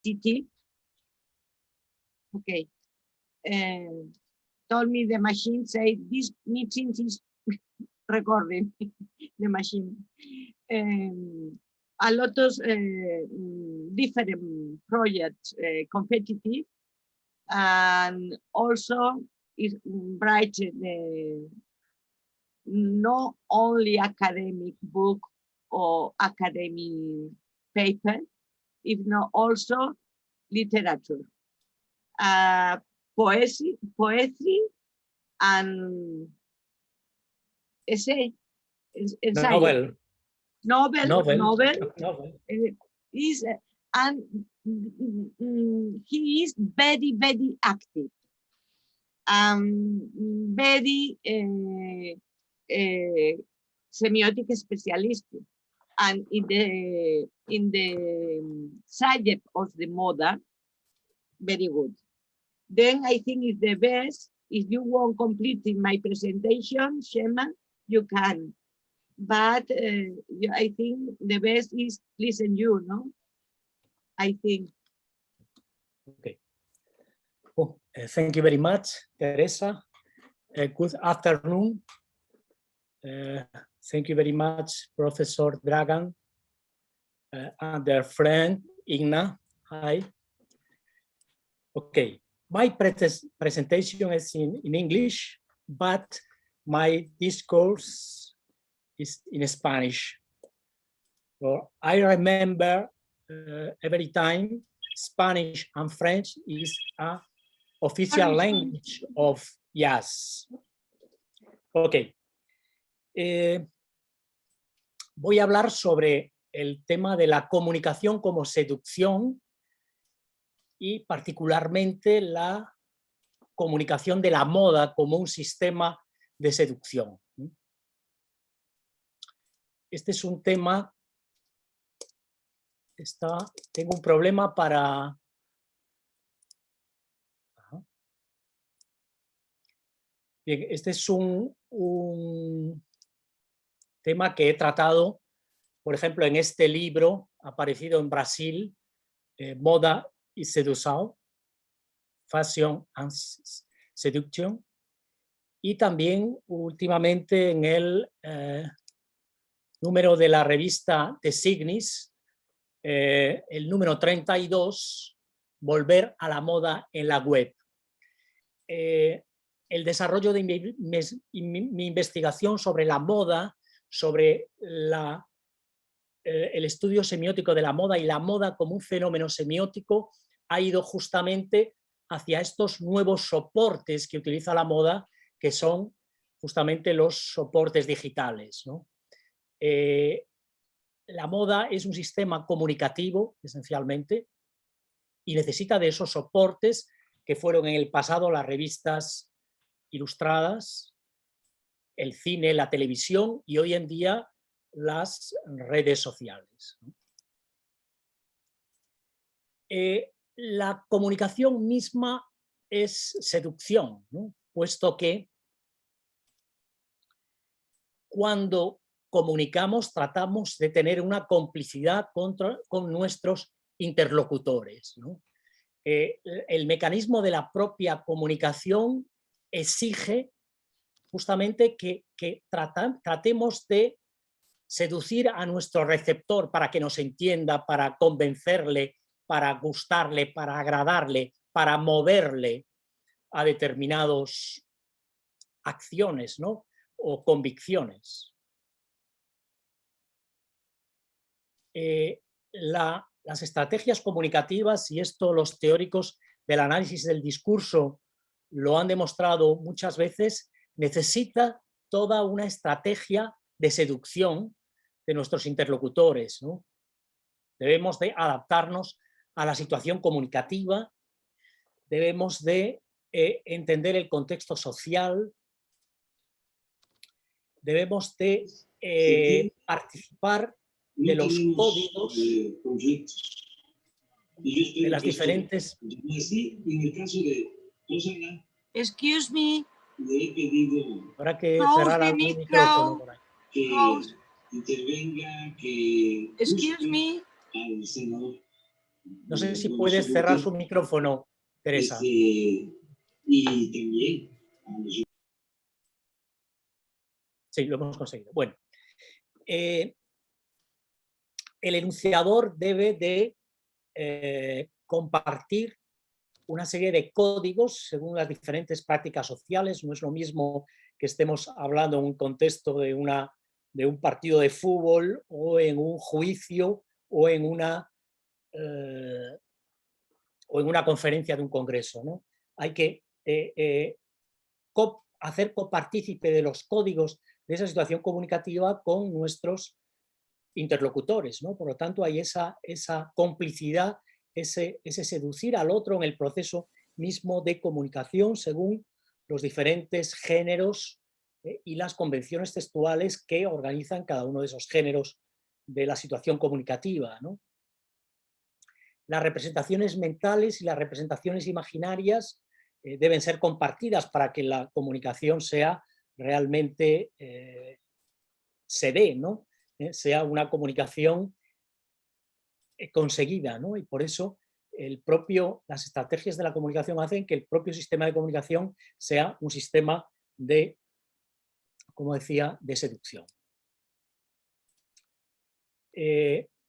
TT. Okay. Told me the machine say this meeting is recording the machine. A lot of different projects, competitive, and also is write not only academic book or academic paper, if not also literature, poetry and essay. Novel. Is and he is very, very active. Very semiotic specialist, and in the subject of the modern, very good. Then I think it's the best. If you want completing my presentation, Shema, you can. But I think the best is listen you, no? I think. Okay. Oh, thank you very much, Teresa. Good afternoon. Thank you very much, Professor Dragan, and their friend, Igna. Hi. Okay, my presentation is in English, but my discourse is in Spanish. So I remember every time Spanish and French is a official language of IAS. Ok. Voy a hablar sobre el tema de la comunicación como seducción y particularmente la comunicación de la moda como un sistema de seducción. Este es un tema... Tengo un problema para... Bien, este es un tema que he tratado, por ejemplo, en este libro aparecido en Brasil, Moda y Sedução, Fashion and Seduction, y también últimamente en el número de la revista The Signis, el número 32, Volver a la moda en la web. El desarrollo de mi investigación sobre la moda, sobre el estudio semiótico de la moda y la moda como un fenómeno semiótico ha ido justamente hacia estos nuevos soportes que utiliza la moda, que son justamente los soportes digitales, ¿no? La moda es un sistema comunicativo, esencialmente, y necesita de esos soportes que fueron en el pasado las revistas ilustradas, el cine, la televisión y hoy en día las redes sociales. La comunicación misma es seducción, ¿no? Puesto que cuando comunicamos tratamos de tener una complicidad con nuestros interlocutores, ¿no? El mecanismo de la propia comunicación exige justamente que tratemos de seducir a nuestro receptor para que nos entienda, para convencerle, para gustarle, para agradarle, para moverle a determinadas acciones, ¿no? O convicciones. Las estrategias comunicativas, y esto los teóricos del análisis del discurso lo han demostrado muchas veces, necesita toda una estrategia de seducción de nuestros interlocutores, ¿no? Debemos de adaptarnos a la situación comunicativa, debemos de entender el contexto social, debemos de participar de los códigos de las diferentes... Excuse me. Habrá que cerrar algún micrófono por ahí. Excuse me. Al senador No sé si no puedes sé por cerrar qué. su micrófono, Teresa. Y también, Sí, lo hemos conseguido. Bueno, el enunciador debe de compartir una serie de códigos según las diferentes prácticas sociales. No es lo mismo que estemos hablando en un contexto de un partido de fútbol o en un juicio o en una conferencia de un congreso, ¿no? Hay que hacer copartícipe de los códigos de esa situación comunicativa con nuestros interlocutores, ¿no? Por lo tanto, hay esa complicidad, ese seducir al otro en el proceso mismo de comunicación según los diferentes géneros y las convenciones textuales que organizan cada uno de esos géneros de la situación comunicativa, ¿no? Las representaciones mentales y las representaciones imaginarias deben ser compartidas para que la comunicación sea realmente se dé, ¿no? Sea una comunicación conseguida, ¿no? Y por eso las estrategias de la comunicación hacen que el propio sistema de comunicación sea un sistema de, como decía, de seducción.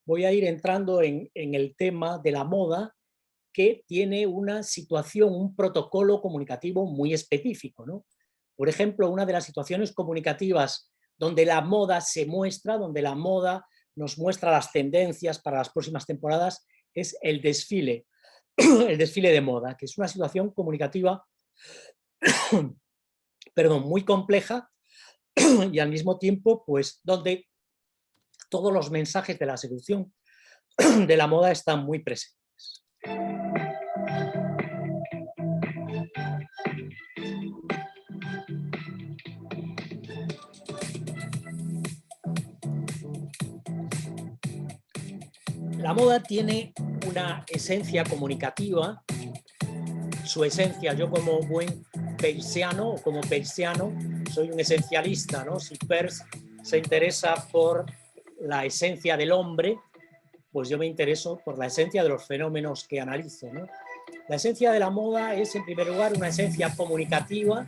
Voy a ir entrando en el tema de la moda, que tiene una situación, un protocolo comunicativo muy específico, ¿no? Por ejemplo, una de las situaciones comunicativas donde la moda se muestra, donde la moda nos muestra las tendencias para las próximas temporadas, es el desfile de moda, que es una situación comunicativa perdón, muy compleja y al mismo tiempo, pues, donde todos los mensajes de la seducción de la moda están muy presentes. La moda tiene una esencia comunicativa, su esencia, yo como buen peirsiano o como peirsiano soy un esencialista, ¿no? Si Peirce se interesa por la esencia del hombre, pues yo me intereso por la esencia de los fenómenos que analizo, ¿no? La esencia de la moda es, en primer lugar, una esencia comunicativa.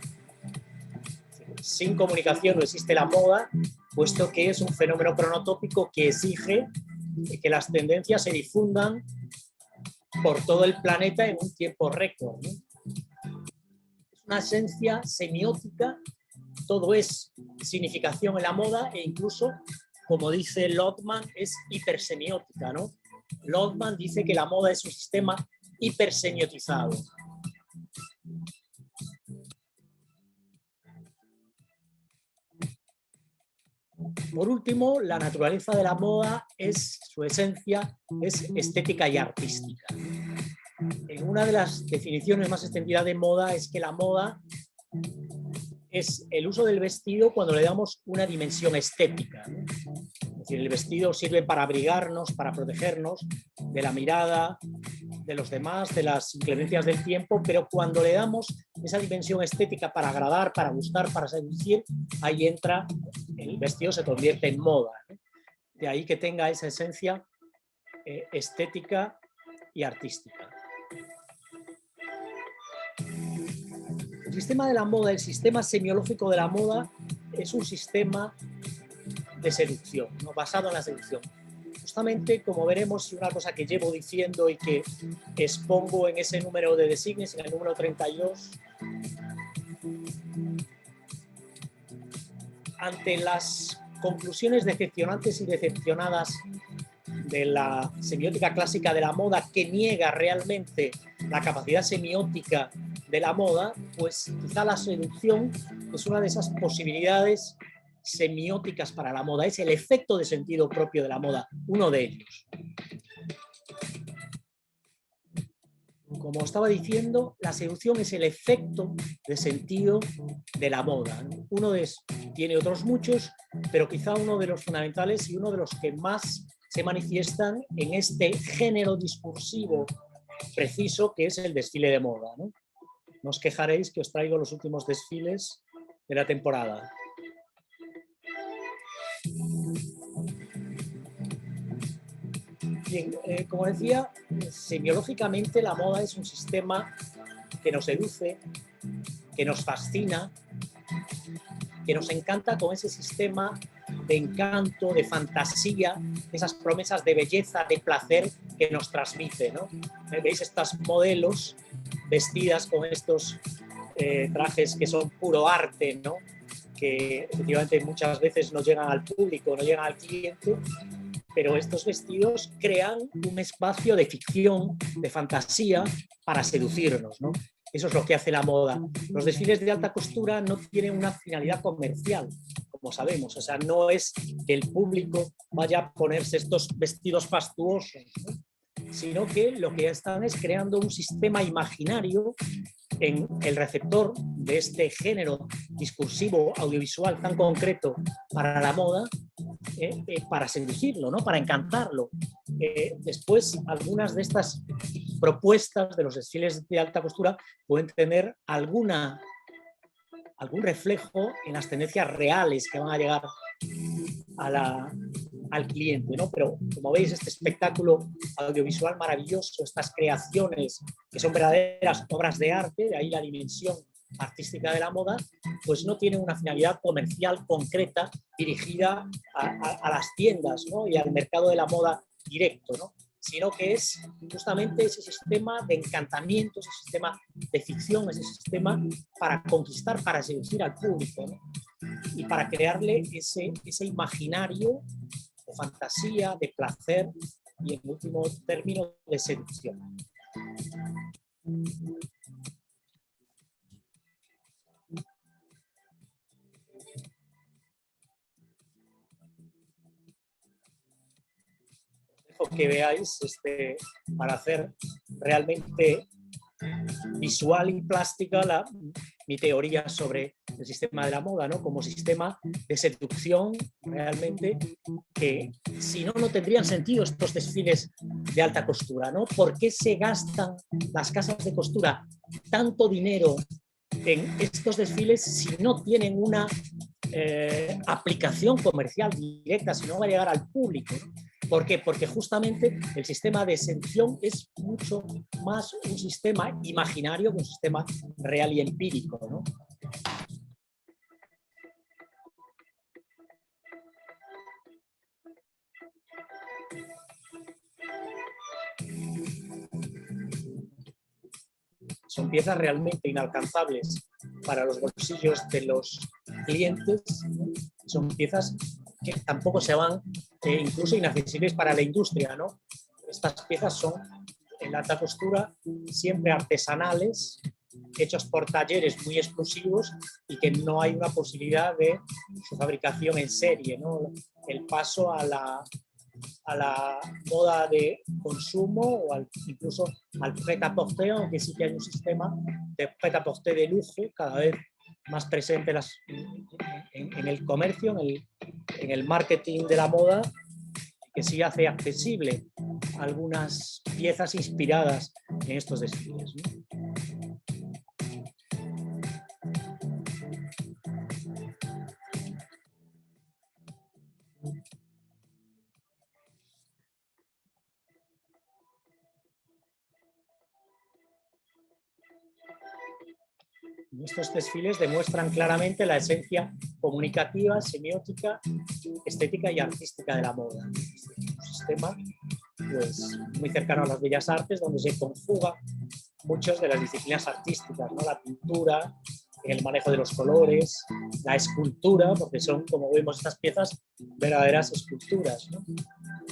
Sin comunicación no existe la moda, puesto que es un fenómeno cronotópico que exige que las tendencias se difundan por todo el planeta en un tiempo récord, ¿no? Es una esencia semiótica, todo es significación en la moda e incluso, como dice Lotman, es hipersemiótica, ¿no? Lotman dice que la moda es un sistema hipersemiotizado. Por último, la naturaleza de la moda es, su esencia, es estética y artística. Una de las definiciones más extendidas de moda es que la moda es el uso del vestido cuando le damos una dimensión estética, ¿no? Es decir, el vestido sirve para abrigarnos, para protegernos de la mirada de los demás, de las inclemencias del tiempo, pero cuando le damos esa dimensión estética para agradar, para gustar, para seducir, ahí entra, el vestido se convierte en moda, ¿no? De ahí que tenga esa esencia estética y artística. El sistema de la moda, el sistema semiológico de la moda, es un sistema de seducción, ¿no? Basado en la seducción. Justamente, como veremos, una cosa que llevo diciendo y que expongo en ese número de designes, en el número 32, ante las conclusiones decepcionantes y decepcionadas de la semiótica clásica de la moda, que niega realmente la capacidad semiótica de la moda, pues quizá la seducción es una de esas posibilidades semióticas para la moda, es el efecto de sentido propio de la moda, uno de ellos. Como estaba diciendo, la seducción es el efecto de sentido de la moda. Uno tiene otros muchos, pero quizá uno de los fundamentales y uno de los que más se manifiestan en este género discursivo preciso que es el desfile de moda, ¿no? No os quejaréis que os traigo los últimos desfiles de la temporada. Bien, como decía, semiológicamente la moda es un sistema que nos seduce, que nos fascina, que nos encanta con ese sistema de encanto, de fantasía, esas promesas de belleza, de placer que nos transmite, ¿no? ¿Veis estas modelos vestidas con estos trajes que son puro arte, ¿no? Que efectivamente muchas veces no llegan al público, no llegan al cliente, pero estos vestidos crean un espacio de ficción, de fantasía, para seducirnos, ¿no? Eso es lo que hace la moda. Los desfiles de alta costura no tienen una finalidad comercial, como sabemos. O sea, no es que el público vaya a ponerse estos vestidos fastuosos, ¿no? Sino que lo que están es creando un sistema imaginario en el receptor de este género discursivo audiovisual tan concreto para la moda, para seducirlo, ¿no? Para encantarlo. Después, algunas de estas propuestas de los desfiles de alta costura pueden tener algún reflejo en las tendencias reales que van a llegar al cliente, ¿no? Pero como veis, este espectáculo audiovisual maravilloso, estas creaciones que son verdaderas obras de arte, de ahí la dimensión artística de la moda, pues no tiene una finalidad comercial concreta dirigida a las tiendas, ¿no? Y al mercado de la moda directo, ¿no? Sino que es justamente ese sistema de encantamiento, ese sistema de ficción, ese sistema para conquistar, para seducir al público, ¿no? Y para crearle ese imaginario de fantasía, de placer y en último término de seducción. Dejo que veáis para hacer realmente visual y plástica mi teoría sobre el sistema de la moda, ¿no? Como sistema de seducción realmente, que si no, no tendrían sentido estos desfiles de alta costura, ¿no? ¿Por qué se gastan las casas de costura tanto dinero en estos desfiles si no tienen una aplicación comercial directa, si no va a llegar al público, ¿no? ¿Por qué? Porque justamente el sistema de seducción es mucho más un sistema imaginario que un sistema real y empírico, ¿no? Son piezas realmente inalcanzables para los bolsillos de los clientes, son piezas que tampoco se van, incluso inaccesibles para la industria, ¿no? Estas piezas son en la alta costura siempre artesanales, hechos por talleres muy exclusivos y que no hay una posibilidad de su fabricación en serie, ¿no? El paso a la moda de consumo o incluso al prêt-à-porter, aunque sí que hay un sistema de prêt-à-porter de lujo cada vez más presente en el comercio, en el marketing de la moda, que sí hace accesible algunas piezas inspiradas en estos desfiles, ¿no? Estos desfiles demuestran claramente la esencia comunicativa, semiótica, estética y artística de la moda. Es un sistema pues, muy cercano a las bellas artes, donde se conjuga muchas de las disciplinas artísticas, ¿no? La pintura, el manejo de los colores, la escultura, porque son, como vemos, estas piezas, verdaderas esculturas, ¿no?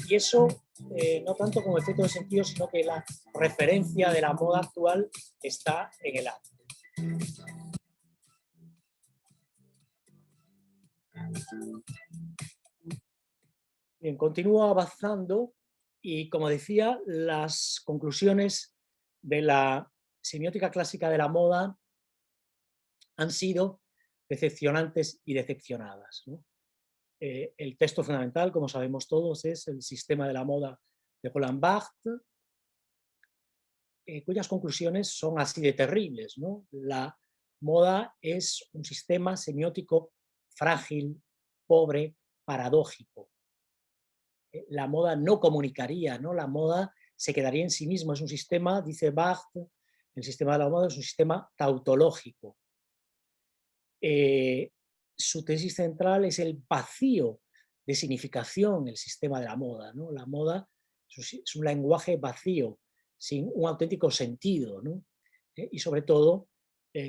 Y eso, no tanto como efecto de sentido, sino que la referencia de la moda actual está en el arte. Bien, continúo avanzando y, como decía, las conclusiones de la semiótica clásica de la moda han sido decepcionantes y decepcionadas, ¿no? El texto fundamental, como sabemos todos, es El sistema de la moda de Roland Barthes, cuyas conclusiones son así de terribles, ¿no? La moda es un sistema semiótico frágil, pobre, paradójico. la moda no comunicaría, ¿no? La moda se quedaría en sí mismo, es un sistema, dice Barthes, el sistema de la moda es un sistema tautológico. Su tesis central es el vacío de significación, el sistema de la moda, ¿no? La moda es un lenguaje vacío, sin un auténtico sentido, ¿no? Y sobre todo,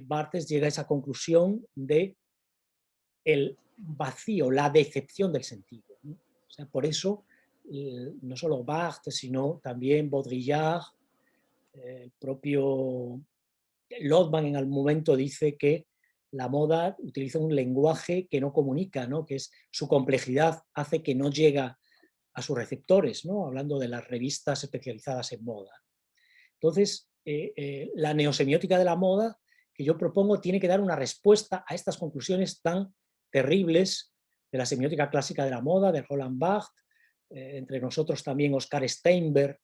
Barthes llega a esa conclusión de el vacío, la decepción del sentido, ¿no? O sea, por eso, no solo Barthes, sino también Baudrillard, el propio Lotman en algún momento dice que la moda utiliza un lenguaje que no comunica, ¿no? Que es su complejidad hace que no llega a sus receptores, ¿no? Hablando de las revistas especializadas en moda. Entonces, la neosemiótica de la moda que yo propongo tiene que dar una respuesta a estas conclusiones tan terribles de la semiótica clásica de la moda, de Roland Barthes, entre nosotros también Oscar Steinberg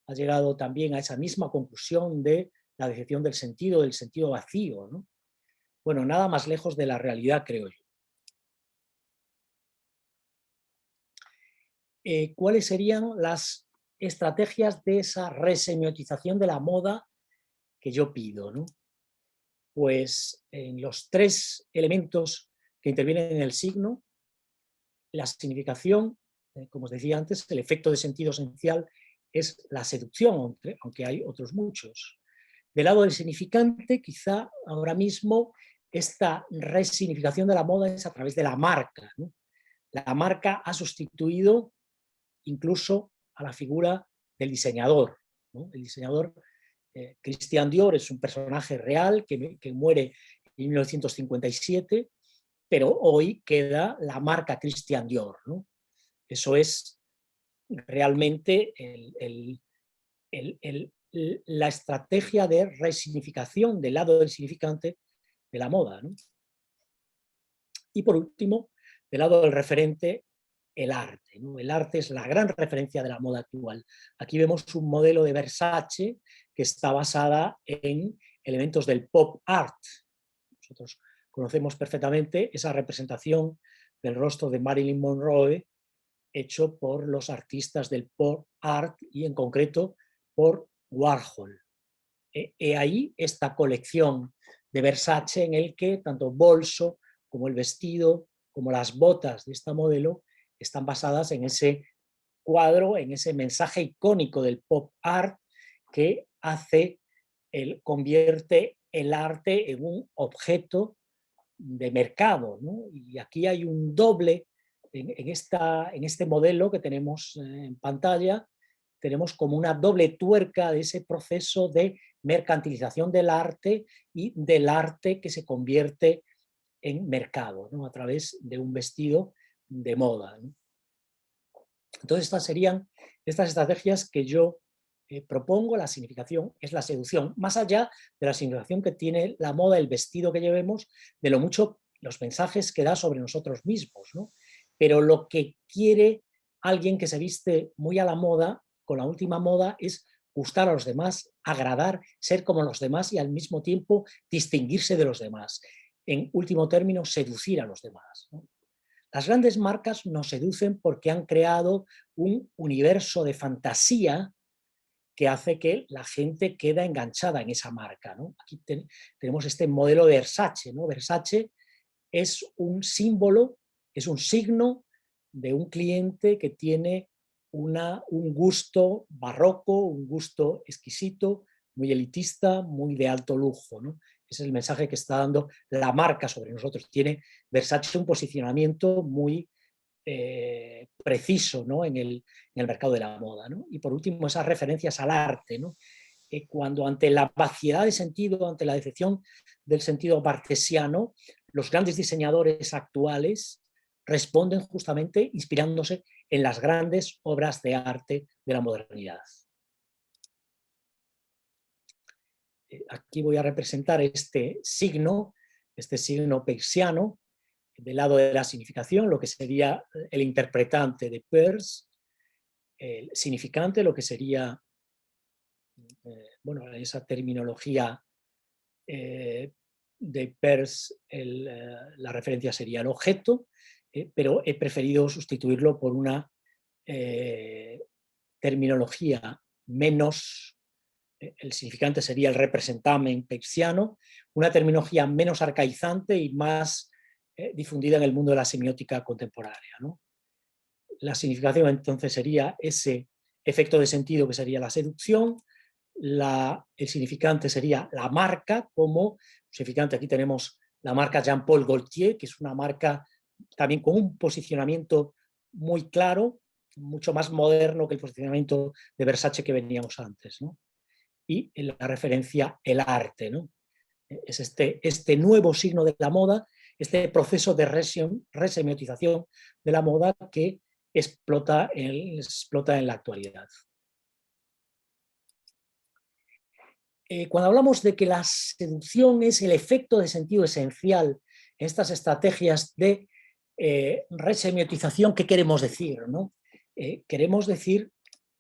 ha llegado también a esa misma conclusión de la decepción del sentido vacío, ¿no? Bueno, nada más lejos de la realidad, creo yo. ¿Cuáles serían las estrategias de esa resemiotización de la moda que yo pido, ¿no? Pues en los tres elementos que intervienen en el signo, la significación, como os decía antes, el efecto de sentido esencial es la seducción, aunque hay otros muchos. Del lado del significante, quizá ahora mismo esta resignificación de la moda es a través de la marca, ¿no? La marca ha sustituido incluso a la figura del diseñador, ¿no? El diseñador Christian Dior es un personaje real que muere en 1957, pero hoy queda la marca Christian Dior, ¿no? Eso es realmente la estrategia de resignificación del lado del significante de la moda, ¿no? Y por último, del lado del referente, el arte, ¿no? El arte es la gran referencia de la moda actual. Aquí vemos un modelo de Versace que está basada en elementos del pop art. Nosotros conocemos perfectamente esa representación del rostro de Marilyn Monroe hecho por los artistas del pop art y en concreto por Warhol. He ahí esta colección de Versace en el que tanto bolso como el vestido, como las botas de esta modelo están basadas en ese cuadro, en ese mensaje icónico del pop art que convierte el arte en un objeto de mercado, ¿no? Y aquí hay un doble, en este modelo que tenemos en pantalla, tenemos como una doble tuerca de ese proceso de mercantilización del arte y del arte que se convierte en mercado, ¿no? A través de un vestido de moda, ¿no? Entonces estas serían estas estrategias que yo propongo. La significación es la seducción, más allá de la significación que tiene la moda, el vestido que llevemos, de lo mucho los mensajes que da sobre nosotros mismos, ¿no? Pero lo que quiere alguien que se viste muy a la moda, con la última moda, es gustar a los demás, agradar, ser como los demás y al mismo tiempo distinguirse de los demás. En último término, seducir a los demás, ¿no? Las grandes marcas nos seducen porque han creado un universo de fantasía que hace que la gente queda enganchada en esa marca, ¿no? Aquí tenemos este modelo de Versace, ¿no? Versace es un símbolo, es un signo de un cliente que tiene un gusto barroco, un gusto exquisito, muy elitista, muy de alto lujo, ¿no? Ese es el mensaje que está dando la marca sobre nosotros. Tiene Versace un posicionamiento muy preciso, ¿no? en el mercado de la moda, ¿no? Y por último, esas referencias al arte, ¿no? Cuando ante la vaciedad de sentido, ante la decepción del sentido bartesiano, los grandes diseñadores actuales responden justamente inspirándose en las grandes obras de arte de la modernidad. Aquí voy a representar este signo peirsiano, del lado de la significación, lo que sería el interpretante de Peirce, el significante, lo que sería, bueno, esa terminología de Peirce, la referencia sería el objeto, pero he preferido sustituirlo por una terminología menos, el significante sería el representamen persiano, una terminología menos arcaizante y más difundida en el mundo de la semiótica contemporánea, ¿no? La significación entonces sería ese efecto de sentido que sería la seducción, el significante sería la marca, como significante aquí tenemos la marca Jean-Paul Gaultier, que es una marca también con un posicionamiento muy claro, mucho más moderno que el posicionamiento de Versace que veníamos antes, ¿no? Y en la referencia el arte, ¿no? Es este nuevo signo de la moda, este proceso de resemiotización de la moda que explota en la actualidad. Cuando hablamos de que la seducción es el efecto de sentido esencial en estas estrategias de resemiotización, ¿qué queremos decir, ¿no? Queremos decir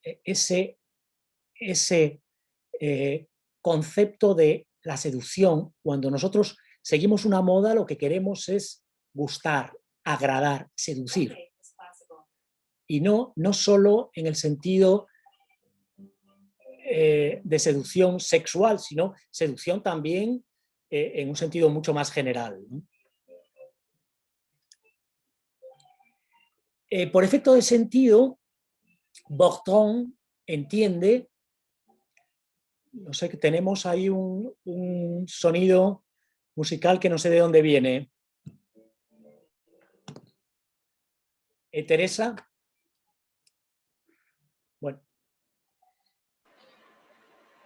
ese concepto de la seducción. Cuando nosotros seguimos una moda, lo que queremos es gustar, agradar, seducir. Y no solo en el sentido de seducción sexual, sino seducción también en un sentido mucho más general, ¿no? Por efecto de sentido, Bergson entiende, no sé, que tenemos ahí un sonido musical que no sé de dónde viene. Teresa. Bueno.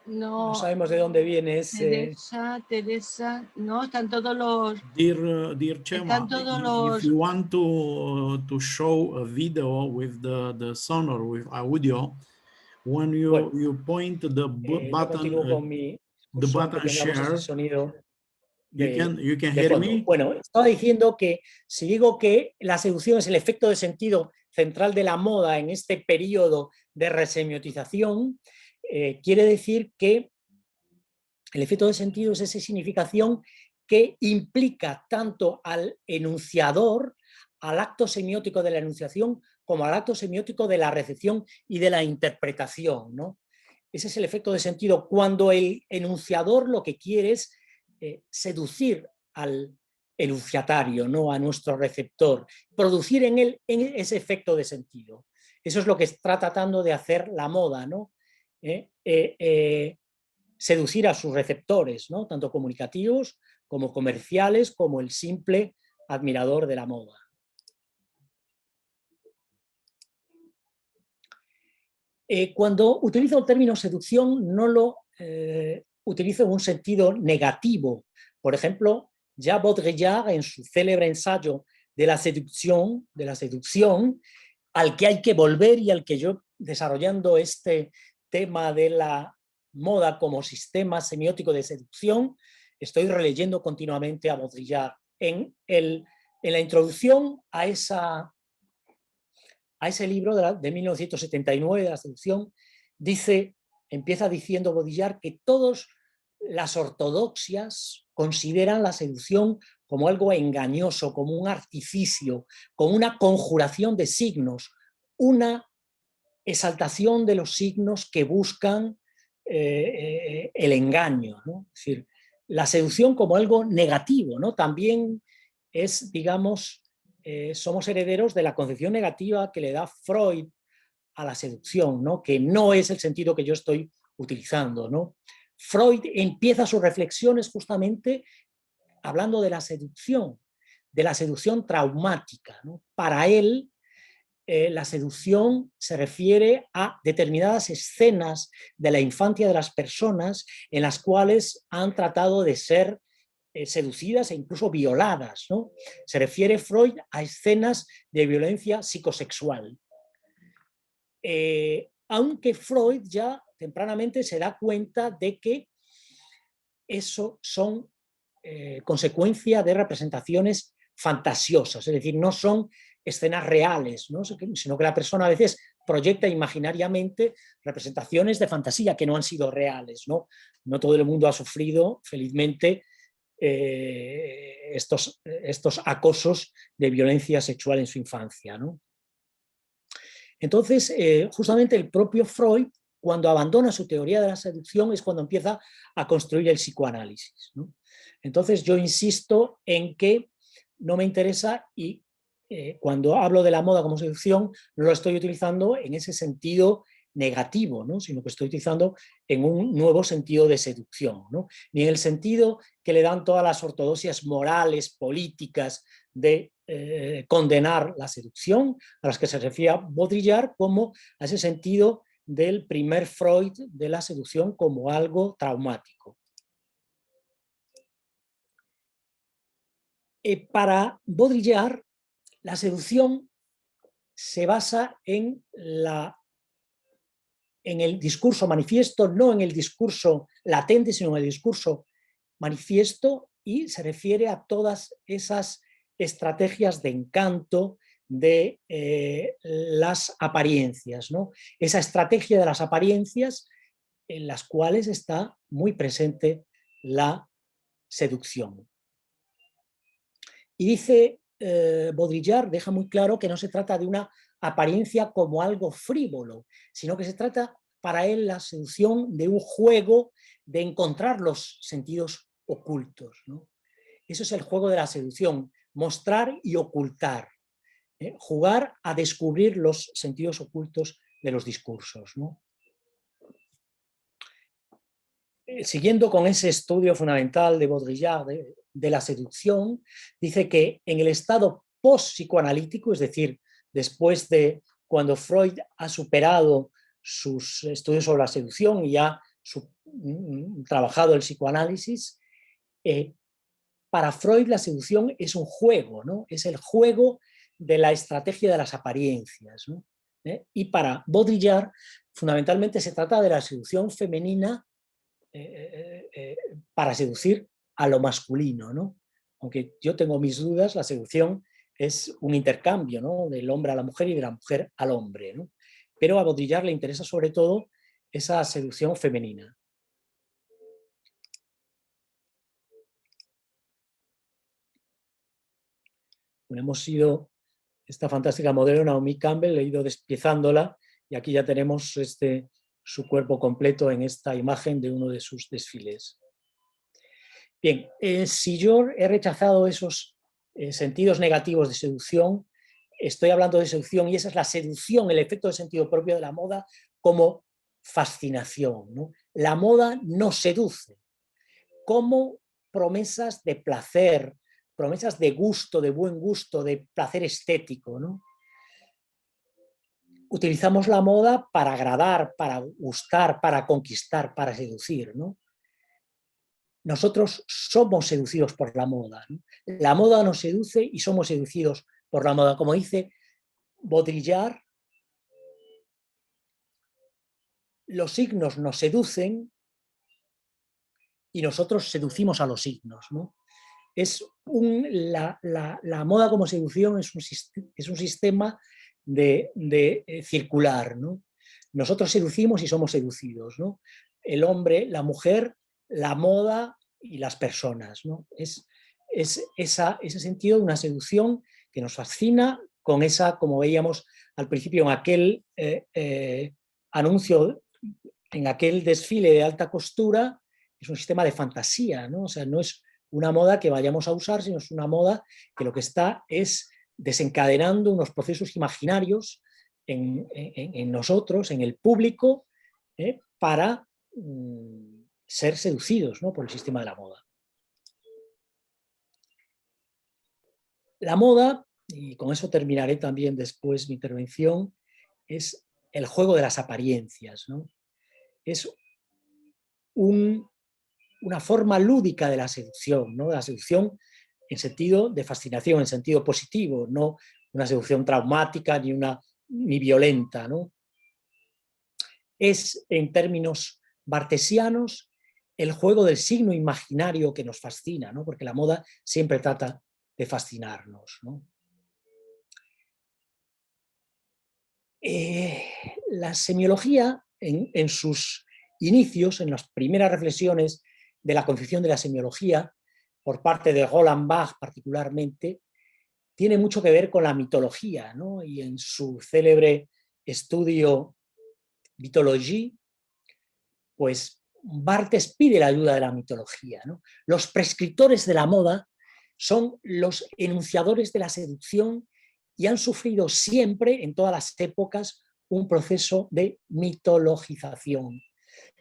No sabemos de dónde viene ese. Teresa, no, están todos los... Dear Chema, if you want to show a video with the sound or with audio, when you point the button share, you can hear me. Bueno, estaba diciendo que si digo que la seducción es el efecto de sentido central de la moda en este periodo de resemiotización, quiere decir que el efecto de sentido es esa significación que implica tanto al enunciador, al acto semiótico de la enunciación, como al acto semiótico de la recepción y de la interpretación, ¿no? Ese es el efecto de sentido, cuando el enunciador lo que quiere es seducir al enunciatario, ¿no? A nuestro receptor, producir en él ese efecto de sentido. Eso es lo que está tratando de hacer la moda, ¿no? Seducir a sus receptores, ¿no? Tanto comunicativos como comerciales, como el simple admirador de la moda. Cuando utilizo el término seducción, no lo utilizo en un sentido negativo. Por ejemplo, ya Baudrillard, en su célebre ensayo de la seducción, al que hay que volver y al que yo, desarrollando este tema de la moda como sistema semiótico de seducción, estoy releyendo continuamente a Baudrillard. En la introducción a ese libro de 1979 de la seducción, empieza diciendo Baudrillard que todas las ortodoxias consideran la seducción como algo engañoso, como un artificio, como una conjuración de signos, una exaltación de los signos que buscan el engaño, ¿no? Es decir, la seducción como algo negativo, ¿no? También es, digamos, somos herederos de la concepción negativa que le da Freud a la seducción, ¿no? Que no es el sentido que yo estoy utilizando, ¿no? Freud empieza sus reflexiones justamente hablando de la seducción traumática, ¿no? Para él, la seducción se refiere a determinadas escenas de la infancia de las personas en las cuales han tratado de ser seducidas e incluso violadas, ¿no? Se refiere Freud a escenas de violencia psicosexual. Aunque Freud ya tempranamente se da cuenta de que eso son consecuencia de representaciones fantasiosas, es decir, no son escenas reales, ¿no? Sino que la persona a veces proyecta imaginariamente representaciones de fantasía que no han sido reales, ¿no? No todo el mundo ha sufrido, felizmente, estos acosos de violencia sexual en su infancia, ¿no? Entonces, justamente el propio Freud, cuando abandona su teoría de la seducción, es cuando empieza a construir el psicoanálisis, ¿no? Entonces, yo insisto en que no me interesa, y cuando hablo de la moda como seducción, no lo estoy utilizando en ese sentido negativo, ¿no? Sino que estoy utilizando en un nuevo sentido de seducción, ¿no? Ni en el sentido que le dan todas las ortodoxias morales, políticas, de condenar la seducción, a las que se refiere Baudrillard, como a ese sentido del primer Freud de la seducción como algo traumático. Para Baudrillard, la seducción se basa en el discurso manifiesto, no en el discurso latente, sino en el discurso manifiesto, y se refiere a todas esas estrategias de encanto, de las apariencias, ¿no? Esa estrategia de las apariencias en las cuales está muy presente la seducción. Y dice Baudrillard, deja muy claro que no se trata de una apariencia como algo frívolo, sino que se trata para él la seducción de un juego de encontrar los sentidos ocultos, ¿no? Eso es el juego de la seducción, mostrar y ocultar, jugar a descubrir los sentidos ocultos de los discursos, ¿no? Siguiendo con ese estudio fundamental de Baudrillard de la seducción, dice que en el estado post-psicoanalítico, es decir, después de cuando Freud ha superado sus estudios sobre la seducción y ha trabajado el psicoanálisis, para Freud la seducción es un juego, ¿no? Es el juego de la estrategia de las apariencias, ¿no? Y para Baudrillard fundamentalmente se trata de la seducción femenina para seducir a lo masculino, ¿no? Aunque yo tengo mis dudas, la seducción es un intercambio, ¿no? Del hombre a la mujer y de la mujer al hombre, ¿no? Pero a Baudrillard le interesa sobre todo esa seducción femenina. Bueno, hemos ido, esta fantástica modelo Naomi Campbell, he ido despiezándola y aquí ya tenemos su cuerpo completo en esta imagen de uno de sus desfiles. Bien, si yo he rechazado esos sentidos negativos de seducción, estoy hablando de seducción y esa es la seducción, el efecto de sentido propio de la moda como fascinación, ¿no? La moda nos seduce como promesas de placer, promesas de gusto, de buen gusto, de placer estético, ¿no? Utilizamos la moda para agradar, para gustar, para conquistar, para seducir, ¿no? Nosotros somos seducidos por la moda, ¿no? La moda nos seduce y somos seducidos por la moda. Como dice Baudrillard, los signos nos seducen y nosotros seducimos a los signos, ¿no? La moda como seducción es un sistema de circular, ¿no? Nosotros seducimos y somos seducidos, ¿no? El hombre, la mujer, la moda y las personas, ¿no? Es ese sentido de una seducción que nos fascina con esa, como veíamos al principio en aquel anuncio, en aquel desfile de alta costura, es un sistema de fantasía, ¿no? O sea, no es una moda que vayamos a usar, sino es una moda que lo que está es desencadenando unos procesos imaginarios en nosotros, en el público, para ser seducidos, ¿no? Por el sistema de la moda. La moda, y con eso terminaré también después mi intervención, es el juego de las apariencias, ¿no? Es una forma lúdica de la seducción, ¿no? La seducción en sentido de fascinación, en sentido positivo, no una seducción traumática ni violenta, ¿no? Es, en términos bartesianos, el juego del signo imaginario que nos fascina, ¿no? Porque la moda siempre trata de fascinarnos, ¿no? La semiología, en sus inicios, en las primeras reflexiones de la concepción de la semiología, por parte de Roland Barthes particularmente, tiene mucho que ver con la mitología, ¿no? Y en su célebre estudio mitología, pues Barthes pide la ayuda de la mitología, ¿no? Los prescriptores de la moda son los enunciadores de la seducción y han sufrido siempre, en todas las épocas, un proceso de mitologización.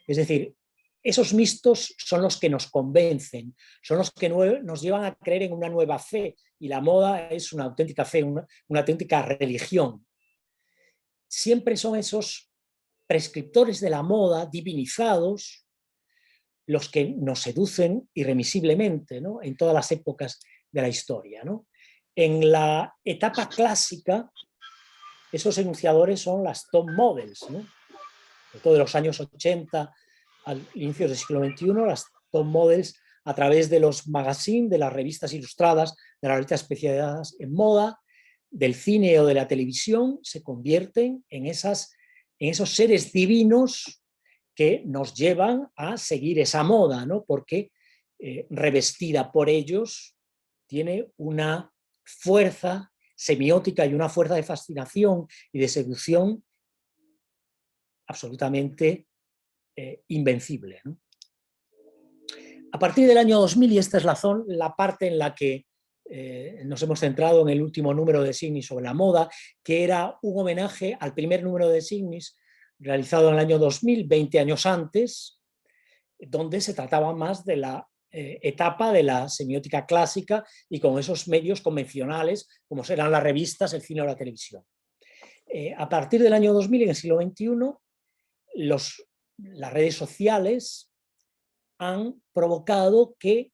Es decir, esos mitos son los que nos convencen, son los que nos llevan a creer en una nueva fe, y la moda es una auténtica fe, una auténtica religión. Siempre son esos prescriptores de la moda, divinizados, los que nos seducen irremisiblemente, ¿no? En todas las épocas de la historia, ¿no? En la etapa clásica, esos enunciadores son las top models, ¿no? De todos los años 80 al inicio del siglo XXI, las top models, a través de los magazines, de las revistas ilustradas, de las revistas especializadas en moda, del cine o de la televisión, se convierten en esos seres divinos que nos llevan a seguir esa moda, ¿no? Porque revestida por ellos tiene una fuerza semiótica y una fuerza de fascinación y de seducción absolutamente invencible, ¿no? A partir del año 2000, y esta es la parte en la que nos hemos centrado en el último número de Signis sobre la moda, que era un homenaje al primer número de Signis realizado en el año 2000, 20 años antes, donde se trataba más de la etapa de la semiótica clásica y con esos medios convencionales, como serán las revistas, el cine o la televisión. A partir del año 2000, en el siglo XXI, las redes sociales han provocado que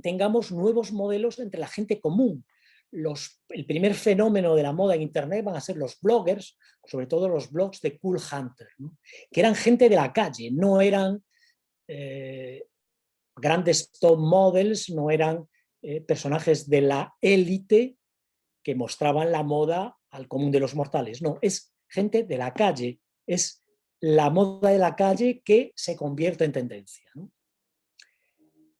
tengamos nuevos modelos entre la gente común. El primer fenómeno de la moda en Internet van a ser los bloggers, sobre todo los blogs de Cool Hunter, ¿no? Que eran gente de la calle, no eran grandes top models, no eran personajes de la élite que mostraban la moda al común de los mortales. No, es gente de la calle, es la moda de la calle que se convierte en tendencia, ¿no?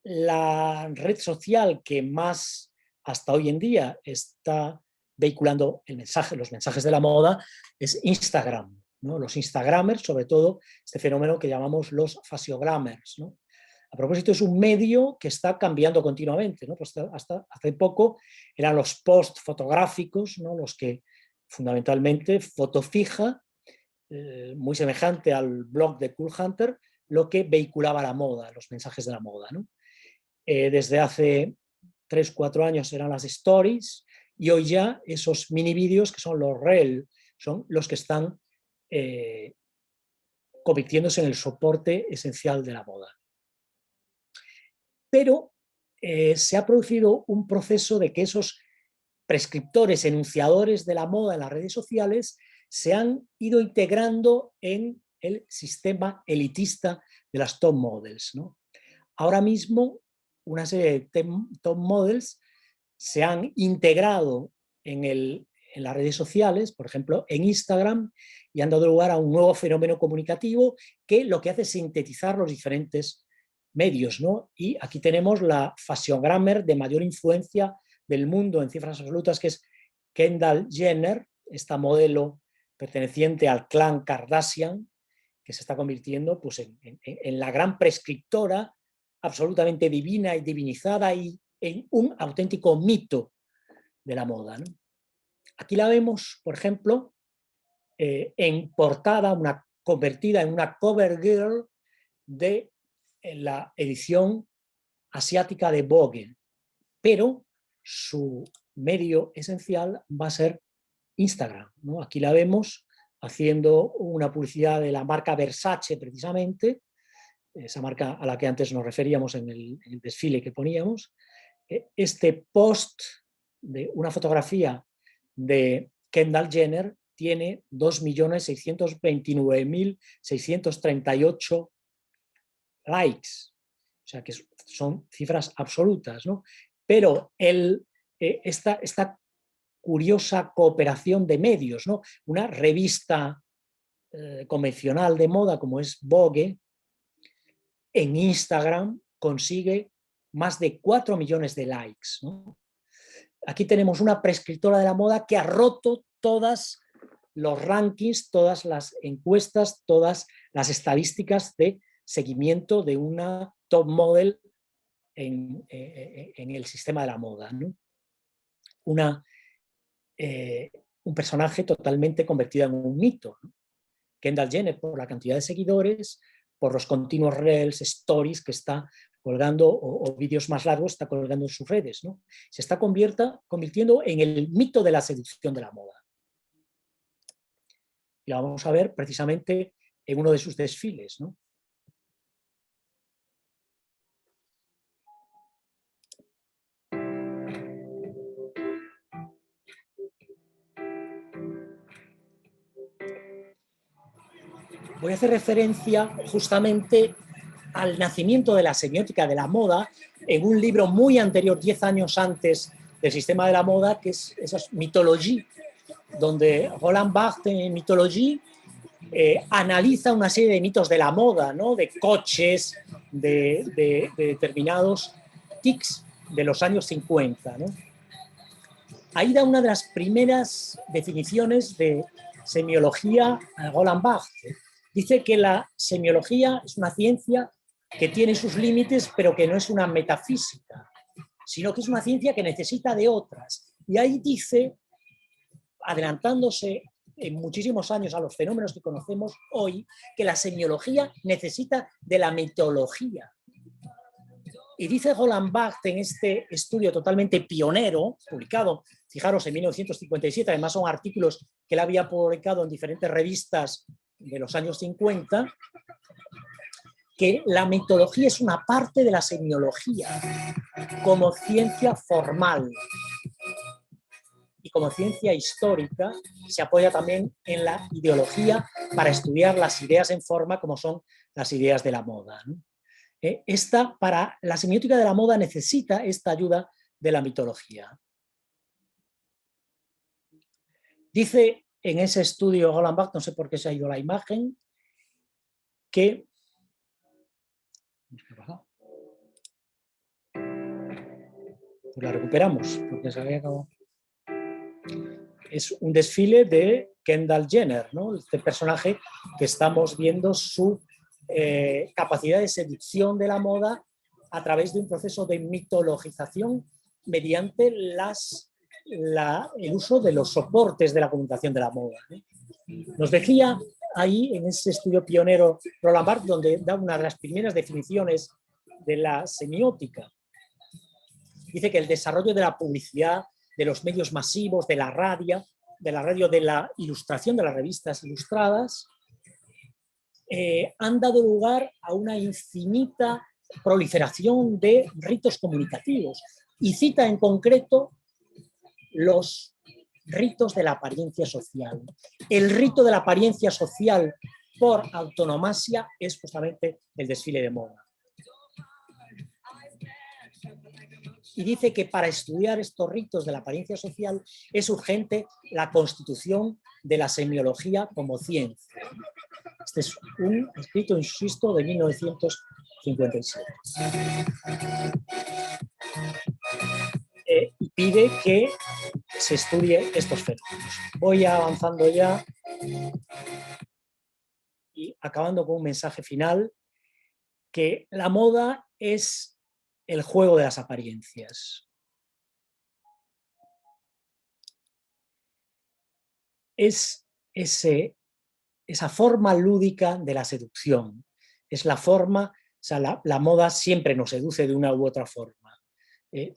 La red social que más hasta hoy en día está vehiculando los mensajes de la moda es Instagram, ¿no? Los Instagramers, sobre todo este fenómeno que llamamos los Fasciogrammers, ¿no? A propósito, es un medio que está cambiando continuamente, ¿no? Pues hasta hace poco eran los posts fotográficos, ¿no? Los que fundamentalmente foto fija, muy semejante al blog de Cool Hunter, lo que vehiculaba la moda, los mensajes de la moda, ¿no? Desde hace 3-4 años eran las stories, y hoy ya esos mini vídeos, que son los Reel, son los que están convirtiéndose en el soporte esencial de la moda. Pero se ha producido un proceso de que esos prescriptores, enunciadores de la moda en las redes sociales se han ido integrando en el sistema elitista de las top models, ¿no? Ahora mismo una serie de top models se han integrado en las redes sociales, por ejemplo en Instagram, y han dado lugar a un nuevo fenómeno comunicativo que lo que hace es sintetizar los diferentes medios, ¿no? Y aquí tenemos la fashiongramer de mayor influencia del mundo en cifras absolutas, que es Kendall Jenner, esta modelo perteneciente al clan Kardashian, que se está convirtiendo pues, en la gran prescriptora absolutamente divina y divinizada y en un auténtico mito de la moda, ¿no? Aquí la vemos, por ejemplo, en portada, convertida en una cover girl de la edición asiática de Vogue, pero su medio esencial va a ser Instagram, ¿no? Aquí la vemos haciendo una publicidad de la marca Versace, precisamente, esa marca a la que antes nos referíamos en el desfile que poníamos. Este post de una fotografía de Kendall Jenner tiene 2.629.638 likes, o sea que son cifras absolutas, ¿no? Pero esta curiosa cooperación de medios, ¿no? Una revista convencional de moda como es Vogue, en Instagram consigue más de 4 millones de likes, ¿no? Aquí tenemos una prescriptora de la moda que ha roto todas los rankings, todas las encuestas, todas las estadísticas de seguimiento de una top model en el sistema de la moda, ¿no? Un personaje totalmente convertido en un mito, ¿no? Kendall Jenner, por la cantidad de seguidores, por los continuos reels, stories que está colgando, o vídeos más largos está colgando en sus redes, ¿no? Se está convirtiendo en el mito de la seducción de la moda. Y la vamos a ver precisamente en uno de sus desfiles, ¿no? Voy a hacer referencia justamente al nacimiento de la semiótica de la moda en un libro muy anterior, 10 años antes del sistema de la moda, que es Mythologie, donde Roland Barthes en Mythologie analiza una serie de mitos de la moda, ¿no? De coches, de determinados tics de los años 50, ¿no? Ahí da una de las primeras definiciones de semiología a Roland Barthes. Dice que la semiología es una ciencia que tiene sus límites, pero que no es una metafísica, sino que es una ciencia que necesita de otras. Y ahí dice, adelantándose en muchísimos años a los fenómenos que conocemos hoy, que la semiología necesita de la mitología. Y dice Roland Barthes en este estudio totalmente pionero, publicado, fijaros, en 1957, además son artículos que él había publicado en diferentes revistas de los años 50, que la mitología es una parte de la semiología como ciencia formal. Y como ciencia histórica se apoya también en la ideología para estudiar las ideas en forma como son las ideas de la moda, ¿no? Para la semiótica de la moda necesita esta ayuda de la mitología. Dice en ese estudio Roland Barthes, no sé por qué se ha ido la imagen, que pues la recuperamos, porque se había acabado. Es un desfile de Kendall Jenner, ¿no? Este personaje que estamos viendo su capacidad de seducción de la moda a través de un proceso de mitologización mediante el uso de los soportes de la comunicación de la moda, ¿no? Nos decía ahí, en ese estudio pionero, Roland Barthes, donde da una de las primeras definiciones de la semiótica. Dice que el desarrollo de la publicidad, de los medios masivos, de la radio, de la ilustración de las revistas ilustradas, han dado lugar a una infinita proliferación de ritos comunicativos. Y cita en concreto los ritos de la apariencia social. El rito de la apariencia social por autonomasia es justamente el desfile de moda. Y dice que para estudiar estos ritos de la apariencia social es urgente la constitución de la semiología como ciencia. Este es un escrito, insisto, de 1957. Y pide que se estudie estos fenómenos. Voy avanzando ya y acabando con un mensaje final, que la moda es el juego de las apariencias. Es esa forma lúdica de la seducción. Es la forma, o sea, la moda siempre nos seduce de una u otra forma.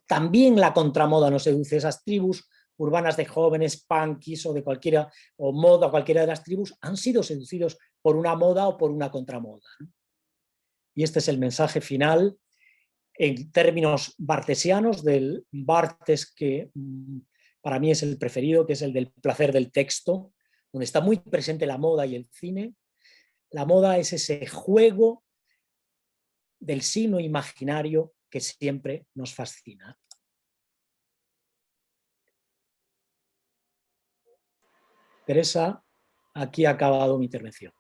También la contramoda nos seduce. Esas tribus urbanas de jóvenes, punkis o de cualquiera, o moda, cualquiera de las tribus, han sido seducidos por una moda o por una contramoda, ¿no? Y este es el mensaje final en términos barthesianos del Barthes que para mí es el preferido, que es el del placer del texto, donde está muy presente la moda y el cine. La moda es ese juego del signo imaginario que siempre nos fascina. Teresa, aquí ha acabado mi intervención.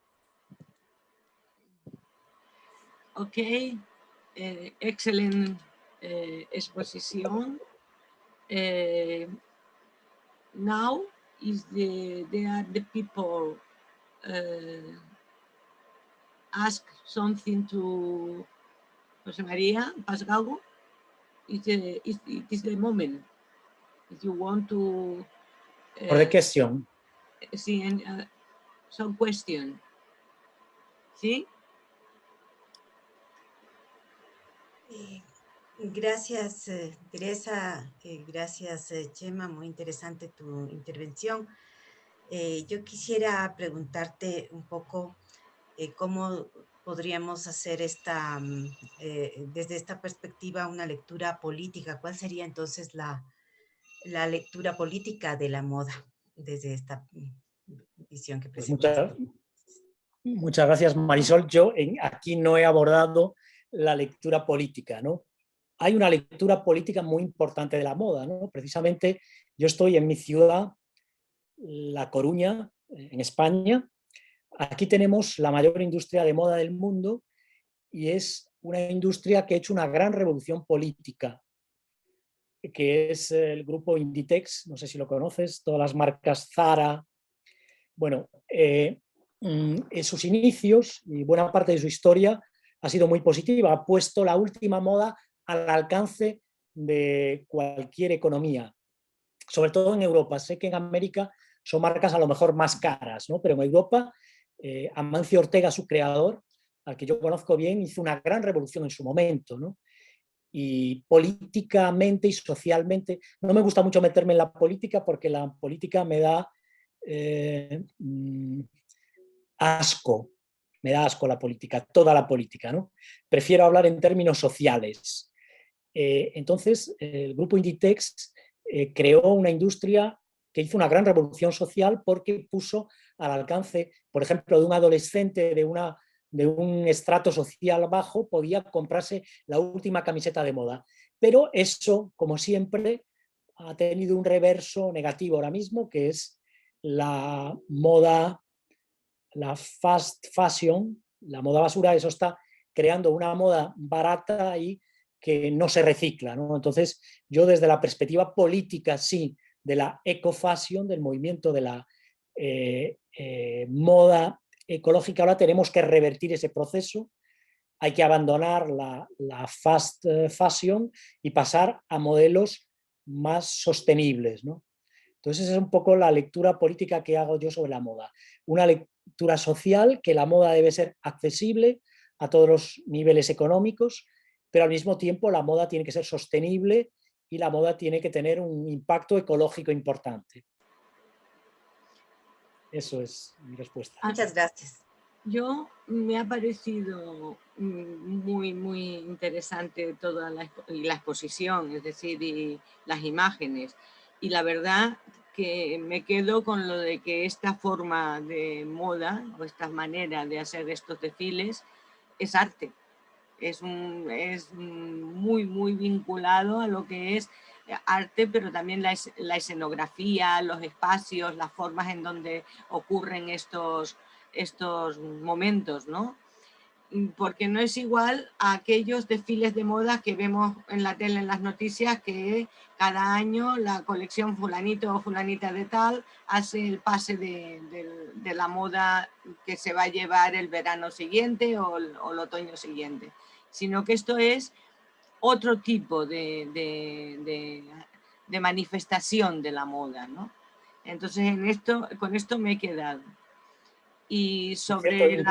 Okay, excellent exposition. Now they are the people ask something to José María Pasgalgo. It is the moment. If you want to... For the question. Sí, some question. ¿Sí? Gracias, Teresa. Gracias, Chema. Muy interesante tu intervención. Yo quisiera preguntarte un poco cómo podríamos hacer desde esta perspectiva una lectura política. ¿Cuál sería entonces la lectura política de la moda desde esta visión que Pues presentaste? muchas gracias, Marisol. Yo aquí no he abordado la lectura política, ¿no? Hay una lectura política muy importante de la moda, ¿no? Precisamente yo estoy en mi ciudad, La Coruña, en España. Aquí tenemos la mayor industria de moda del mundo y es una industria que ha hecho una gran revolución política, que es el grupo Inditex, no sé si lo conoces, todas las marcas Zara. Bueno, en sus inicios y buena parte de su historia ha sido muy positiva, ha puesto la última moda al alcance de cualquier economía, sobre todo en Europa. Sé que en América son marcas a lo mejor más caras, ¿no? Pero en Europa, Amancio Ortega, su creador, al que yo conozco bien, hizo una gran revolución en su momento, ¿no? Y políticamente y socialmente, no me gusta mucho meterme en la política porque la política me da asco, me da asco la política, toda la política, ¿no? Prefiero hablar en términos sociales. Entonces, el grupo Inditex creó una industria que hizo una gran revolución social porque puso al alcance, por ejemplo, de un adolescente de un estrato social bajo, podía comprarse la última camiseta de moda. Pero eso, como siempre, ha tenido un reverso negativo ahora mismo, que es la moda, la fast fashion, la moda basura. Eso está creando una moda barata y que no se recicla, ¿no? Entonces, yo desde la perspectiva política, sí, de la eco-fashion, del movimiento de la moda ecológica, ahora tenemos que revertir ese proceso. Hay que abandonar la fast fashion y pasar a modelos más sostenibles, ¿no? Entonces, esa es un poco la lectura política que hago yo sobre la moda. Una lectura social, que la moda debe ser accesible a todos los niveles económicos, pero al mismo tiempo la moda tiene que ser sostenible y la moda tiene que tener un impacto ecológico importante. Eso es mi respuesta. Muchas gracias. Yo me ha parecido muy, muy interesante toda la exposición, es decir, y las imágenes. Y la verdad que me quedo con lo de que esta forma de moda o esta manera de hacer estos desfiles es arte. Es muy, muy vinculado a lo que es arte, pero también la escenografía, los espacios, las formas en donde ocurren estos momentos, ¿no? Porque no es igual a aquellos desfiles de moda que vemos en la tele, en las noticias, que cada año la colección fulanito o fulanita de tal hace el pase de la moda que se va a llevar el verano siguiente o el otoño siguiente, sino que esto es otro tipo de manifestación de la moda, ¿no? Entonces, con esto me he quedado. Y sobre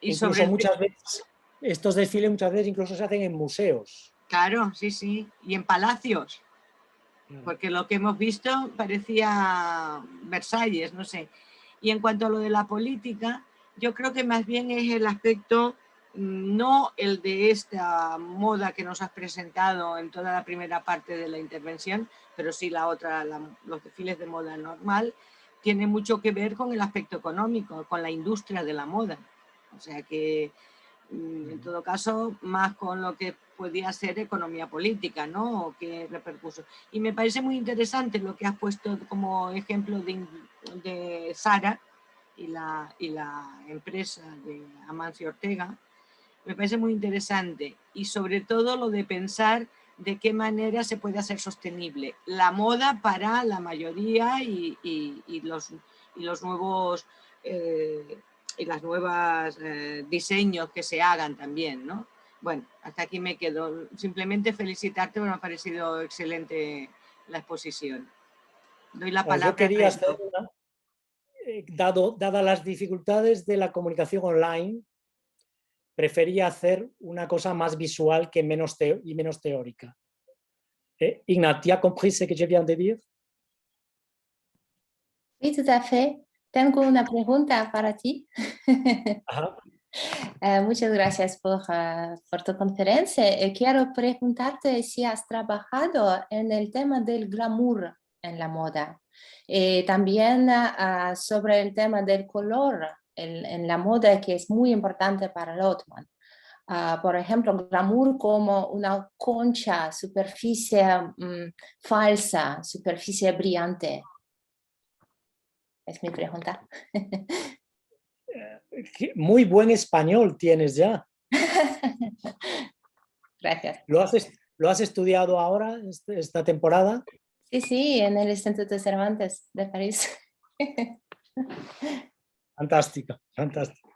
incluso muchas veces, estos desfiles muchas veces incluso se hacen en museos. Claro, sí, sí, y en palacios, porque lo que hemos visto parecía Versalles, no sé. Y en cuanto a lo de la política, yo creo que más bien es el aspecto, no el de esta moda que nos has presentado en toda la primera parte de la intervención, pero sí la otra, los desfiles de moda normal, tiene mucho que ver con el aspecto económico, con la industria de la moda. O sea que, en todo caso, más con lo que podía ser economía política, ¿no? O qué repercusión. Y me parece muy interesante lo que has puesto como ejemplo de Zara y la empresa de Amancio Ortega. Me parece muy interesante. Y sobre todo lo de pensar de qué manera se puede hacer sostenible la moda para la mayoría y los nuevos y las nuevas diseños que se hagan también, ¿no? Bueno, hasta aquí me quedo. Simplemente felicitarte, me ha parecido excelente la exposición. Doy la palabra. Yo quería hacer dadas las dificultades de la comunicación online, prefería hacer una cosa más visual que menos teórica. Ignat, ¿tu has compris ce que je viens de dire? Sí, tout à fait. Tengo una pregunta para ti. Muchas gracias por tu conferencia. Quiero preguntarte si has trabajado en el tema del glamour en la moda. También sobre el tema del color en la moda, que es muy importante para Lottmann. Por ejemplo, glamour como una concha, superficie falsa, superficie brillante. Es mi pregunta. Muy buen español tienes ya. Gracias. ¿Lo has estudiado ahora, esta temporada? Sí, sí, en el Instituto Cervantes de París. Fantástico, fantástico.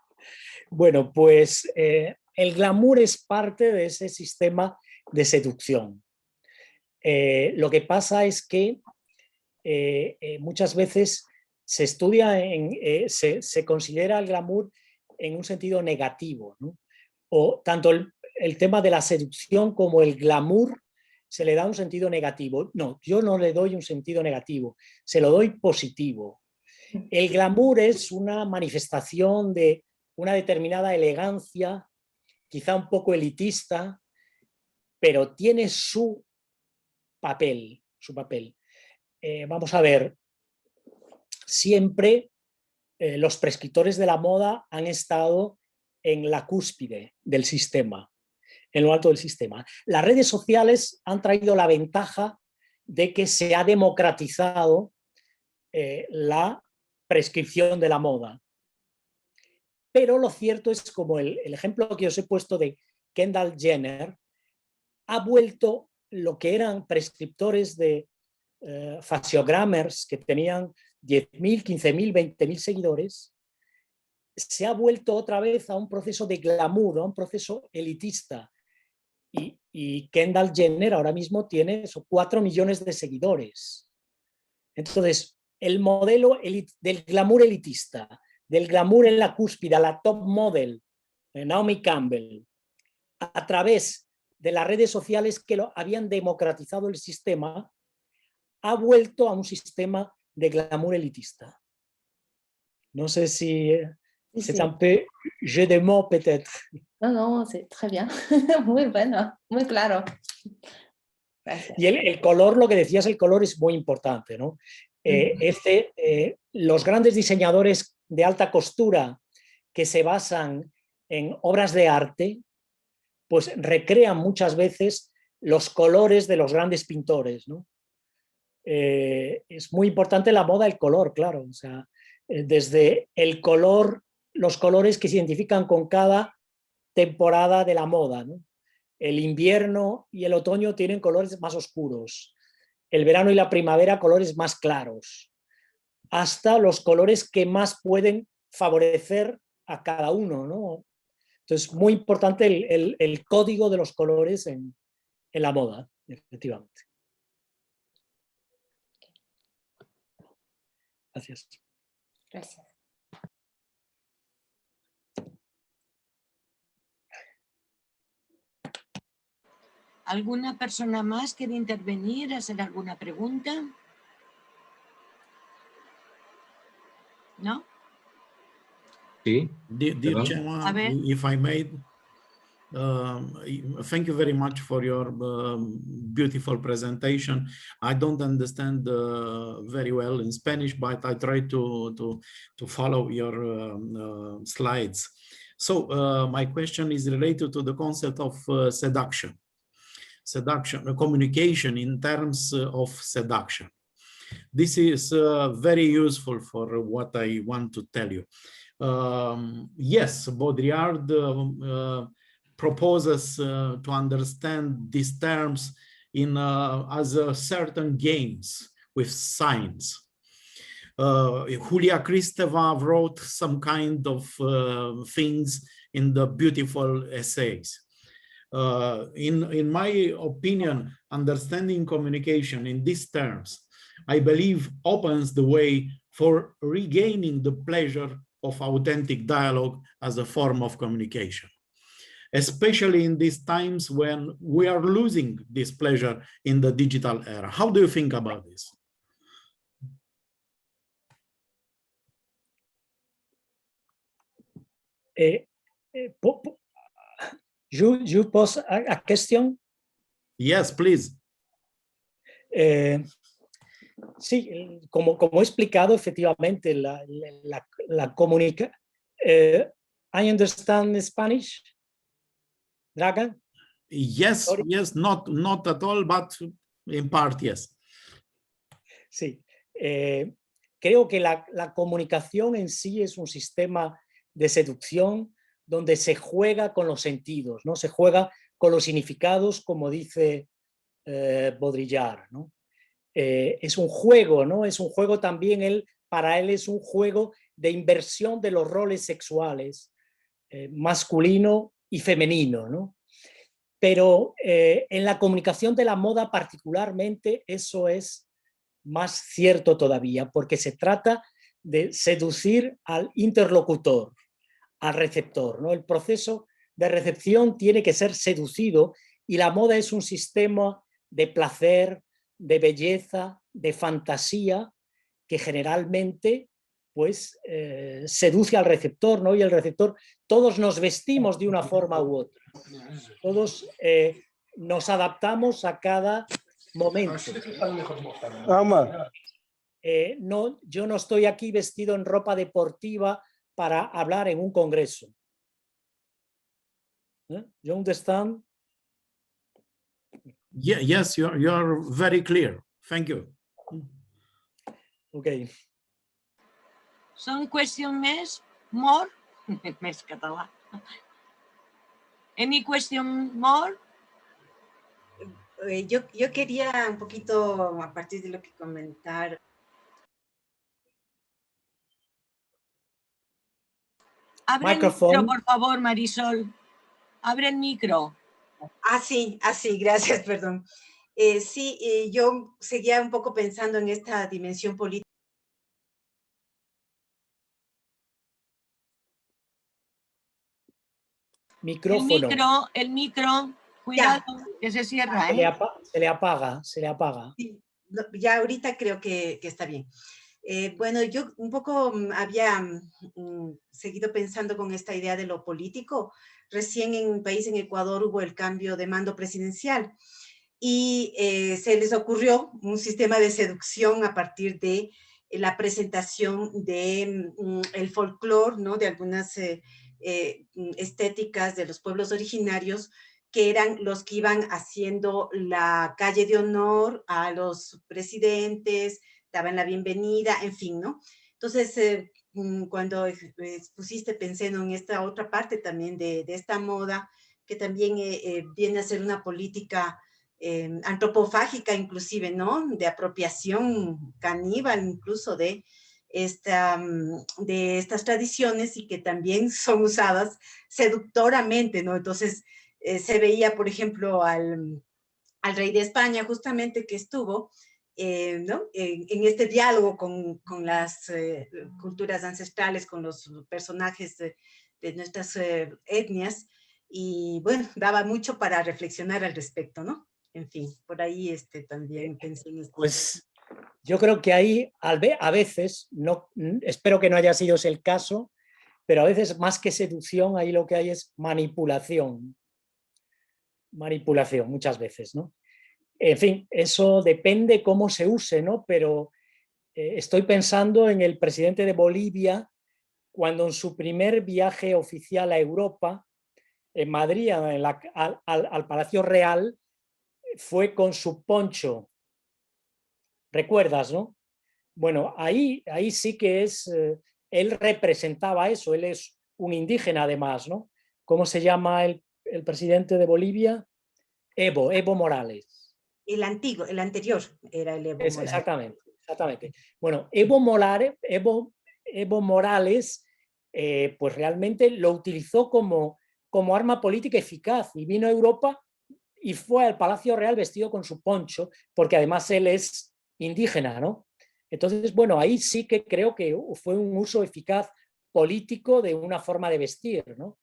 Bueno, pues el glamour es parte de ese sistema de seducción. Lo que pasa es que muchas veces se estudia, se considera el glamour en un sentido negativo, ¿no? O tanto el tema de la seducción como el glamour se le da un sentido negativo. No, yo no le doy un sentido negativo, se lo doy positivo. El glamour es una manifestación de una determinada elegancia, quizá un poco elitista, pero tiene su papel, su papel. Vamos a ver, siempre los prescriptores de la moda han estado en la cúspide del sistema, en lo alto del sistema. Las redes sociales han traído la ventaja de que se ha democratizado la prescripción de la moda. Pero lo cierto es, como el ejemplo que os he puesto de Kendall Jenner, ha vuelto lo que eran prescriptores de fasciogrammers que tenían 10.000, 15.000, 20.000 seguidores, se ha vuelto otra vez a un proceso de glamour, a un proceso elitista. Y Kendall Jenner ahora mismo tiene 4 millones de seguidores. Entonces, el modelo del glamour elitista, del glamour en la cúspide, la top model, Naomi Campbell, a través de las redes sociales que habían democratizado el sistema, ha vuelto a un sistema de glamour elitista. No sé si c'est un peu jeu de mots peut-être. No, c'est très bien. Muy bueno, muy claro. Gracias. Y el color, lo que decías, el color es muy importante, ¿no? Los grandes diseñadores de alta costura que se basan en obras de arte, pues recrean muchas veces los colores de los grandes pintores, ¿no? Es muy importante la moda, el color, claro. O sea, desde el color, los colores que se identifican con cada temporada de la moda, ¿no? El invierno y el otoño tienen colores más oscuros. El verano y la primavera, colores más claros. Hasta los colores que más pueden favorecer a cada uno, ¿no? Entonces, muy importante el código de los colores en la moda, efectivamente. Gracias. Gracias. ¿Alguna persona más quiere intervenir, hacer alguna pregunta? ¿No? Sí. Dear Chema, if I may, thank you very much for your beautiful presentation. I don't understand very well in Spanish, but I try to follow your slides. So my question is related to the concept of seduction, communication in terms of seduction. This is very useful for what I want to tell you. Yes, Baudrillard proposes to understand these terms in as certain games with signs. Julia Kristeva wrote some kind of things in the beautiful essays. In my opinion, understanding communication in these terms, I believe, opens the way for regaining the pleasure of authentic dialogue as a form of communication, especially in these times when we are losing this pleasure in the digital era. How do you think about this? You pose a question? Yes, please. Sí, como he explicado, efectivamente, la comunicación. I understand Spanish, Dragan? Yes, Sorry. yes, not at all, but in part, yes. Sí. Creo que la comunicación en sí es un sistema de seducción donde se juega con los sentidos, ¿no? Se juega con los significados, como dice Baudrillard, ¿no? Es un juego, ¿no? Es un juego también, para él es un juego de inversión de los roles sexuales, masculino y femenino, ¿no? Pero en la comunicación de la moda particularmente eso es más cierto todavía, porque se trata de seducir al interlocutor, al receptor, ¿no? El proceso de recepción tiene que ser seducido y la moda es un sistema de placer, de belleza, de fantasía, que generalmente pues, seduce al receptor, ¿no? Y el receptor, todos nos vestimos de una forma u otra. Todos nos adaptamos a cada momento. No, yo no estoy aquí vestido en ropa deportiva para hablar en un congreso. You understand? Yeah, yes, you're very clear. Thank you. Okay. Some question more? Més català. Any question more? Yo quería un poquito, a partir de lo que comentar. Abre el micro, por favor, Marisol. Abre el micro. Sí, gracias, perdón. Sí, yo seguía un poco pensando en esta dimensión política. Micrófono. El micro, cuidado, que se cierra, Se le apaga. Sí, ya ahorita creo que está bien. Bueno, yo un poco había seguido pensando con esta idea de lo político. Recién en un país, en Ecuador, hubo el cambio de mando presidencial y se les ocurrió un sistema de seducción a partir de la presentación de el folclore, ¿no? De algunas estéticas de los pueblos originarios, que eran los que iban haciendo la calle de honor a los presidentes, daban la bienvenida, en fin, ¿no? Entonces, cuando expusiste, pensé, ¿no?, en esta otra parte también de esta moda, que también viene a ser una política antropofágica inclusive, ¿no? De apropiación caníbal incluso de estas tradiciones y que también son usadas seductoramente, ¿no? Entonces, se veía, por ejemplo, al rey de España justamente que estuvo, ¿no? En este diálogo con las culturas ancestrales, con los personajes de nuestras etnias, y bueno, daba mucho para reflexionar al respecto, ¿no? En fin, por ahí también pensé en esto. Pues yo creo que ahí a veces, no, espero que no haya sido ese el caso, pero a veces más que seducción, ahí lo que hay es manipulación. Manipulación, muchas veces, ¿no? En fin, eso depende cómo se use, ¿no? Pero estoy pensando en el presidente de Bolivia, cuando en su primer viaje oficial a Europa, en Madrid, al Palacio Real, fue con su poncho. ¿Recuerdas, no? Bueno, ahí sí que él representaba eso, él es un indígena además, ¿no? ¿Cómo se llama el el presidente de Bolivia, Evo Morales. El antiguo, el anterior era el Evo Morales. Exactamente, exactamente. Bueno, Evo Morales, pues realmente lo utilizó como arma política eficaz y vino a Europa y fue al Palacio Real vestido con su poncho, porque además él es indígena, ¿no? Entonces, bueno, ahí sí que creo que fue un uso eficaz político de una forma de vestir, ¿no?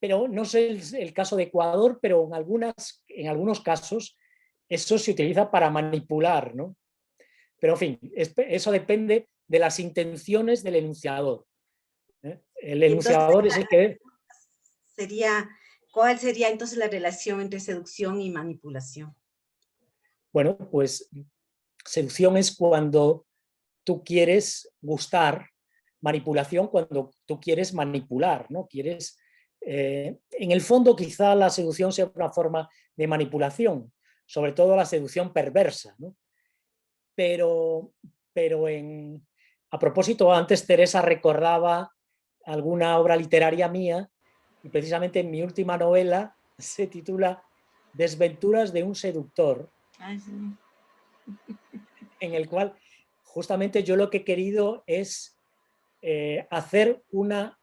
Pero no sé el caso de Ecuador, pero en algunos casos eso se utiliza para manipular, ¿no? Pero en fin, eso depende de las intenciones del enunciador. El enunciador es el que... ¿Cuál sería entonces la relación entre seducción y manipulación? Bueno, pues seducción es cuando tú quieres gustar, manipulación cuando tú quieres manipular, ¿no? En el fondo quizá la seducción sea una forma de manipulación, sobre todo la seducción perversa, ¿no? Pero a propósito, antes Teresa recordaba alguna obra literaria mía y precisamente mi última novela se titula Desventuras de un seductor, en el cual justamente yo lo que he querido es hacer una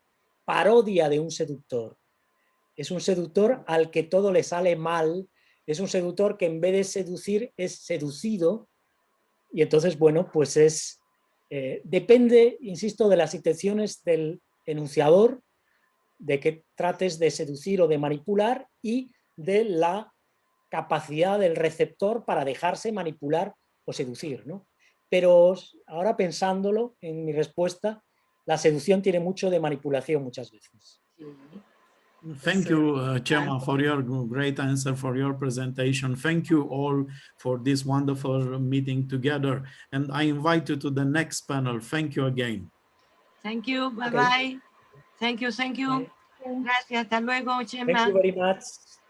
parodia de un seductor. Es un seductor al que todo le sale mal, es un seductor que en vez de seducir es seducido y entonces, bueno, pues depende, insisto, de las intenciones del enunciador, de que trates de seducir o de manipular y de la capacidad del receptor para dejarse manipular o seducir, ¿no? Pero ahora pensándolo en mi respuesta, la seducción tiene mucho de manipulación muchas veces. Thank you, Chema, for your great answer, for your presentation. Thank you all for this wonderful meeting together. And I invite you to the next panel. Thank you again. Thank you. Bye Okay. bye. Thank you. Thank you. Bye. Gracias. Hasta luego, Chema. Thank you very much,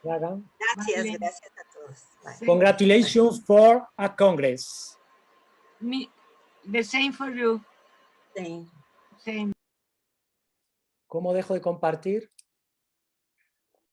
Dragan. Gracias, Vale. gracias a todos. Bye. Congratulations for a Congress. The same for you. Same. Same. ¿Cómo dejo de compartir?